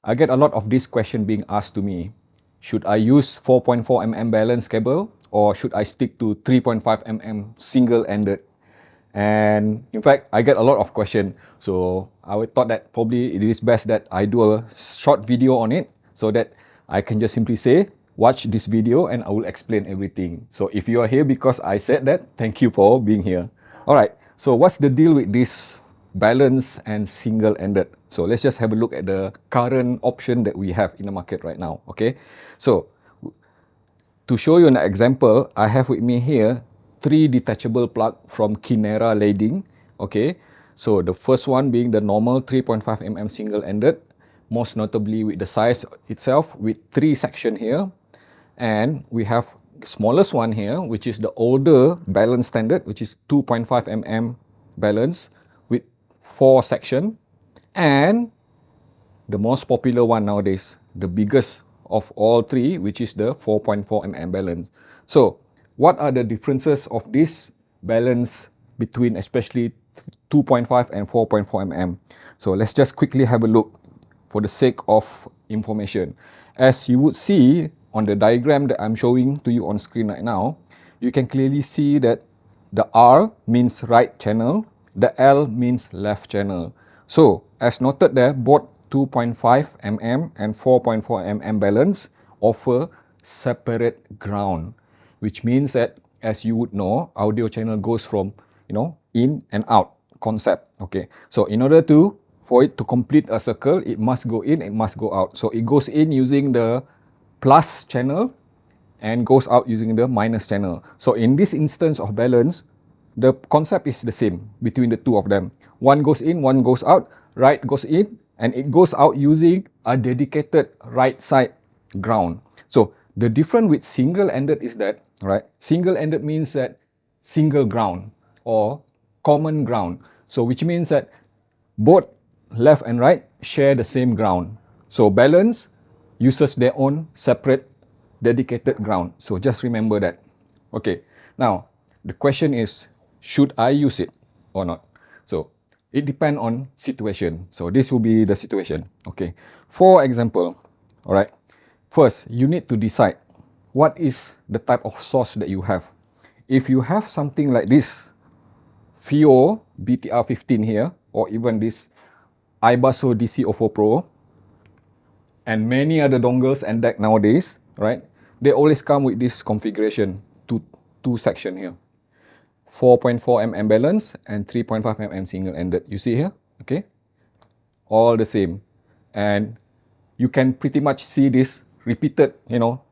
I get a lot of this question being asked to me. Should I use 4.4 mm balance cable or should I stick to 3.5 mm single-ended? And in fact, I get a lot of questions. So I thought that probably it is best that I do a short video on it so that I can just simply say, watch this video and I will explain everything. So if you are here because I said that, thank you for being here. All right, so what's the deal with this balance and single-ended? So let's just have a look at the current option that we have in the market right now, okay? So to show you an example, I have with me here 3 detachable plug from Kinera Lading. Okay, so the first one being the normal 3.5 mm single-ended, most notably with the size itself with 3 section here. And we have the smallest one here, which is the older balance standard, which is 2.5 mm balance with 4 section. And the most popular one nowadays, the biggest of all 3, which is the 4.4 mm balance. So what are the differences of this balance between especially 2.5 and 4.4 mm? So let's just quickly have a look for the sake of information. As you would see on the diagram that I'm showing to you on screen right now, you can clearly see that the R means right channel, the L means left channel. So as noted there, both 2.5 mm and 4.4 mm balance offer separate ground, which means that, as you would know, audio channel goes from, in and out concept. Okay, so in order to for it to complete a circle, it must go in, it must go out. So it goes in using the plus channel and goes out using the minus channel. So in this instance of balance, the concept is the same between the two of them. One goes in, one goes out, right goes in, and it goes out using a dedicated right side ground. So the difference with single-ended is that, right, single-ended means that single ground or common ground. So which means that both left and right share the same ground. So balance uses their own separate dedicated ground. So just remember that. Okay, now the question is, should I use it or not? So it depends on situation. So this will be the situation. Okay, for example, all right, first you need to decide what is the type of source that you have. If you have something like this FIO BTR15 here, or even this iBasso DC04 Pro, and many other dongles and deck nowadays, right? They always come with this configuration, two section here. 4.4 mm balance and 3.5 mm single-ended. You see here, okay? All the same. And you can pretty much see this repeated,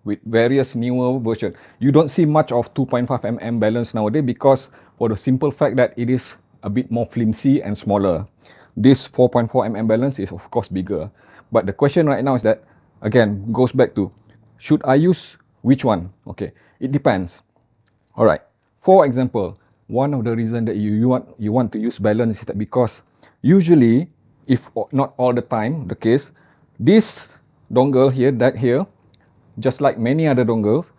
with various newer version. You don't see much of 2.5 mm balance nowadays because for the simple fact that it is a bit more flimsy and smaller. This 4.4 mm balance is of course bigger. But the question right now is that, again, goes back to, should I use which one? Okay, it depends. All right. For example, one of the reasons that you want to use balance is that because usually, if not all the time the case, this dongle here, that here, just like many other dongles,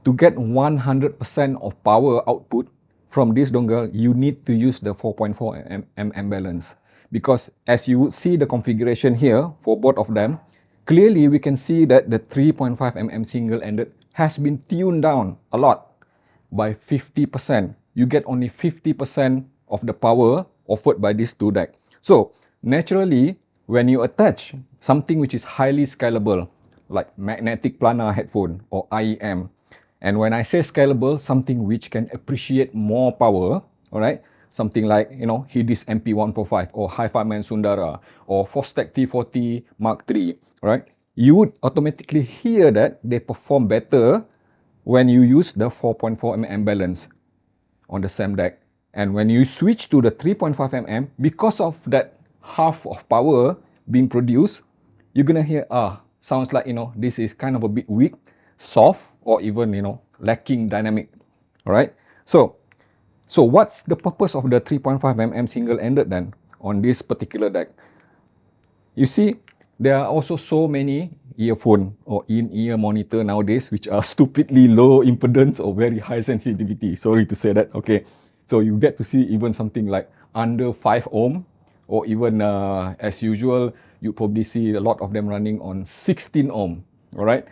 to get 100% of power output from this dongle, you need to use the 4.4 mm balance. Because as you would see the configuration here for both of them, clearly we can see that the 3.5 mm single-ended has been tuned down a lot by 50%. You get only 50% of the power offered by these two decks. So naturally, when you attach something which is highly scalable, like magnetic planar headphone or IEM, and when I say scalable, something which can appreciate more power, all right, something like, Hidis MP145 or Hi-Fi Man Sundara or Fostech T40 Mark III, right? You would automatically hear that they perform better when you use the 4.4 mm balance on the same deck. And when you switch to the 3.5 mm, because of that half of power being produced, you're gonna hear, sounds like, this is kind of a bit weak, soft, or even, lacking dynamic. All right. So what's the purpose of the 3.5 mm single-ended then on this particular deck? You see, there are also so many earphone or in-ear monitor nowadays which are stupidly low impedance or very high sensitivity. Sorry to say that. Okay, so you get to see even something like under 5 ohm or even as usual, you probably see a lot of them running on 16 ohm, all right,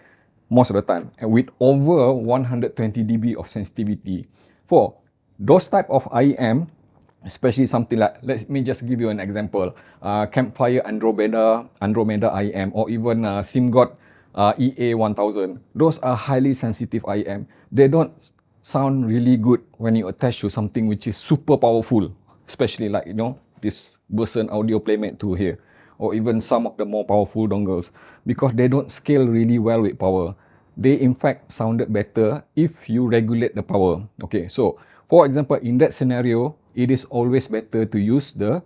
most of the time, and with over 120 dB of sensitivity. For those type of IEM, especially something like, let me just give you an example, Campfire Andromeda IEM, or even SimGod EA1000. Those are highly sensitive IEM. They don't sound really good when you attach to something which is super powerful, especially like, you know, this Burson Audio Playmate 2 here, or even some of the more powerful dongles, because they don't scale really well with power. They in fact sounded better if you regulate the power. Okay, so for example, in that scenario, it is always better to use the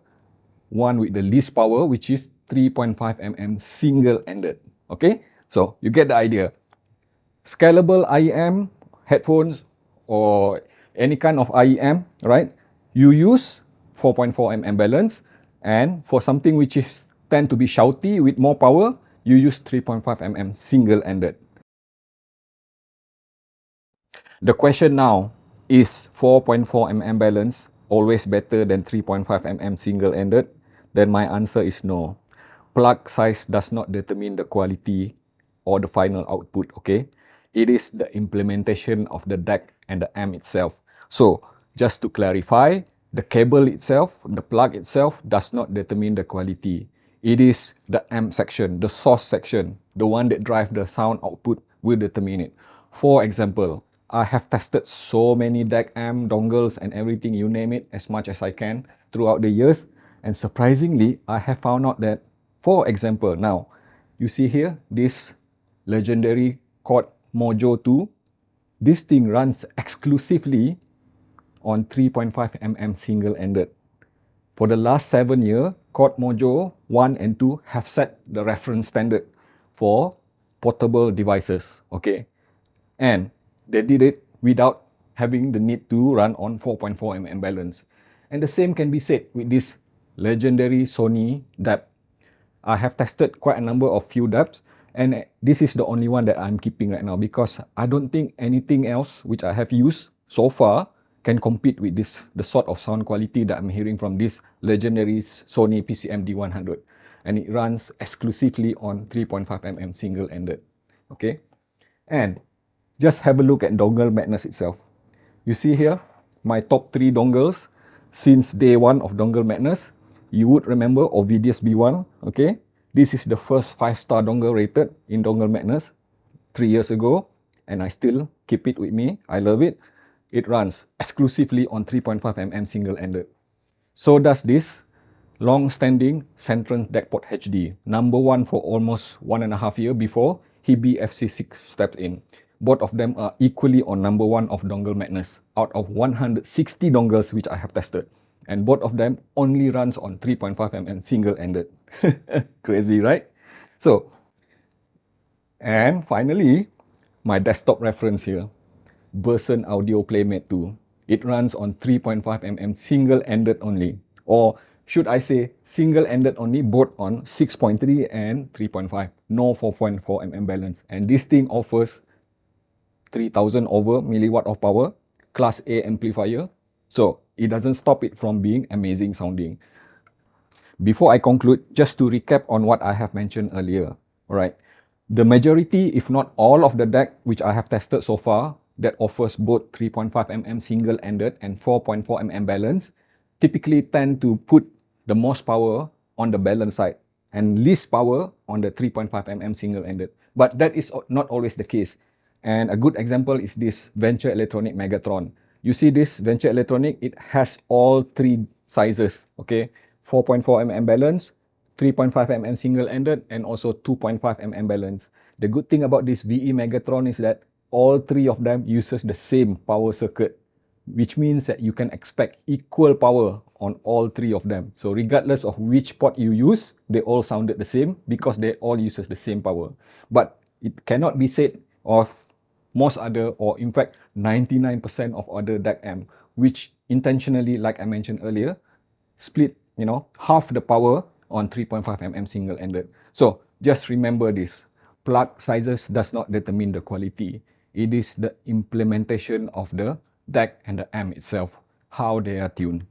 one with the least power, which is 3.5 mm single-ended. Okay, so you get the idea. Scalable IEM headphones or any kind of IEM, right? You use 4.4 mm balance, and for something which is tend to be shouty with more power, you use 3.5 mm single-ended. The question now is 4.4 mm balance always better than 3.5 mm single-ended? Then my answer is no. Plug size does not determine the quality or the final output, okay? It is the implementation of the DAC and the amp itself. So, just to clarify, the cable itself, the plug itself does not determine the quality. It is the amp section, the source section, the one that drives the sound output will determine it. For example, I have tested so many DAC amp, dongles and everything, you name it, as much as I can throughout the years. And surprisingly, I have found out that, for example, now, you see here, this legendary Chord Mojo 2, this thing runs exclusively on 3.5 mm single-ended. For the last 7 years, Chord Mojo 1 and 2 have set the reference standard for portable devices, okay? And they did it without having the need to run on 4.4 mm balance. And the same can be said with this legendary Sony DAP. I have tested quite a number of few DAPs, and this is the only one that I'm keeping right now, because I don't think anything else which I have used so far can compete with this, the sort of sound quality that I'm hearing from this legendary Sony PCM D100. And it runs exclusively on 3.5 mm single-ended. Okay, and just have a look at Dongle Madness itself. You see here, my top 3 dongles since day 1 of Dongle Madness. You would remember Ovidius B1, okay? This is the first 5-star dongle rated in Dongle Madness 3 years ago, and I still keep it with me. I love it. It runs exclusively on 3.5 mm single-ended. So does this long-standing Centron DACport HD, number 1 for almost 1.5 years before BAFC 6 steps in. Both of them are equally on number 1 of Dongle Madness out of 160 dongles which I have tested. And both of them only runs on 3.5 mm single-ended. Crazy, right? So, and finally, my desktop reference here, Burson Audio Playmate 2. It runs on 3.5 mm single-ended only, or should I say single-ended only, both on 6.3 and 3.5, no 4.4 mm balance. And this thing offers 3000 over milliwatt of power, class A amplifier, so it doesn't stop it from being amazing sounding. Before I conclude, just to recap on what I have mentioned earlier, alright, the majority, if not all of the DAC which I have tested so far that offers both 3.5 mm single-ended and 4.4 mm balance typically tend to put the most power on the balance side and least power on the 3.5 mm single-ended. But that is not always the case. And a good example is this Venture Electronic Megatron. You see this Venture Electronic, it has all 3 sizes, okay? 4.4 mm balance, 3.5 mm single-ended, and also 2.5 mm balance. The good thing about this VE Megatron is that all 3 of them uses the same power circuit, which means that you can expect equal power on all 3 of them. So regardless of which port you use, they all sounded the same because they all uses the same power. But it cannot be said of most other, or in fact 99% of other DAC amp, which intentionally, like I mentioned earlier, split, you know, half the power on 3.5 mm single-ended. So just remember this, plug sizes does not determine the quality. It is the implementation of the DAC and the amp itself, how they are tuned.